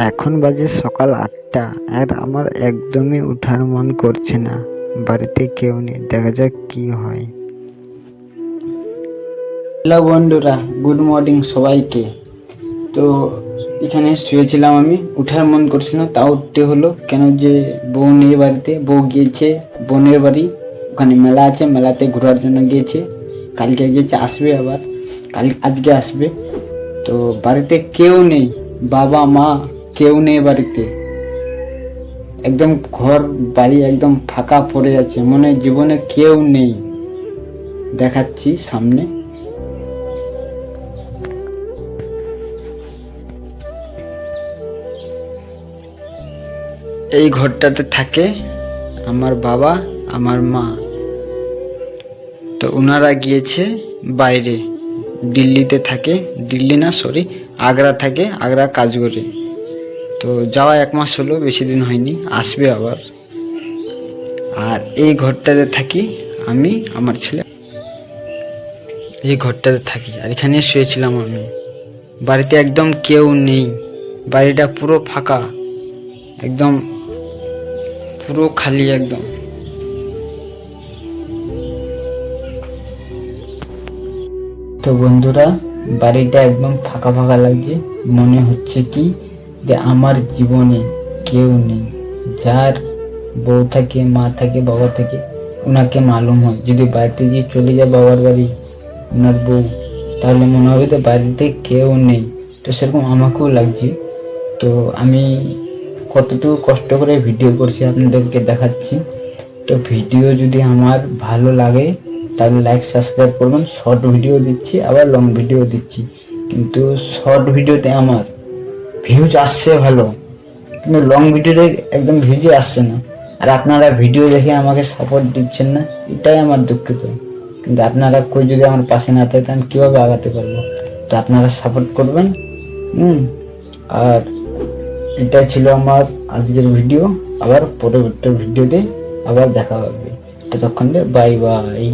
এখন বাজে সকাল 8টা আর আমার একদমই উঠার মন করছে না। বাড়িতে কেউ নেই, দেখা যাক কি হয়। হ্যালো বন্ধুরা, গুড মর্নিং সবাইকে। তো এখানে শুয়েছিলাম, আমি উঠার মন করছিল না, তাও উঠতে হলো। কেন যে বউ নেই বাড়িতে, বউ গিয়েছে বোনের বাড়ি, ওখানে মেলা আছে, মেলাতে ঘোরার জন্য গিয়েছে। কালকে গিয়েছে, আসবে আবার, আজকে আসবে। তো বাড়িতে কেউ নেই, বাবা মা কেউ নেই বাড়িতে। একদম ঘর বাড়ি একদম ফাঁকা পড়ে আছে, মনে হয় জীবনে কেউ নেই। দেখাচ্ছি সামনে। এই ঘরটাতে থাকে আমার বাবা, আমার মা। তো ওনারা গিয়েছে বাইরে, দিল্লিতে থাকে, দিল্লি না সরি আগ্রা থাকে, আগ্রা কাজ করে। তো যাওয়া 1 মাস হলো, বেশি দিন হয়নি, আসবে আবার। আর এই ঘরটাতে থাকি আমি, আমার ছেলে। এই ঘরটাতে থাকি আর এখানে শুয়েছিলাম আমি। বাড়িতে একদম কেউ নেই, বাড়িটা পুরো ফাঁকা, একদম পুরো খালি একদম। তো বন্ধুরা, বাড়িটা একদম ফাঁকা ফাঁকা লাগছে। মনে হচ্ছে কি যে আমার জীবনে কেউ নেই। যার বউ থাকে, মা থাকে, বাবা থাকে, ওনাকে মালুম হয় যদি বাড়িতে গিয়ে চলে যায় বাবার বাড়ি ওনার বউ, তাহলে মনে হবে তো বাড়িতে কেউ নেই। তো সেরকম আমাকেও লাগছে। তো আমি কতটুকু কষ্ট করে ভিডিও করছি আপনাদেরকে দেখাচ্ছি। তো ভিডিও যদি আমার ভালো লাগে তাহলে লাইক সাবস্ক্রাইব করবেন। শর্ট ভিডিও দিচ্ছি, আবার লং ভিডিও দিচ্ছি, কিন্তু শর্ট ভিডিওতে আমার ভিউজ আসছে ভালো, কিন্তু লং ভিডিওতে একদম ভিউজই আসছে না। আর আপনারা ভিডিও দেখে আমাকে সাপোর্ট দিচ্ছেন না, এটাই আমার দুঃখিত। কিন্তু আপনারা কই যদি আমার পাশে না থাকে আমি কীভাবে আগাতে পারবো? তো আপনারা সাপোর্ট করবেন। আর এটা ছিল আমার আজকের ভিডিও। আবার পরবর্তী ভিডিওতে আবার দেখা হবে। ততক্ষণ বাই বাই।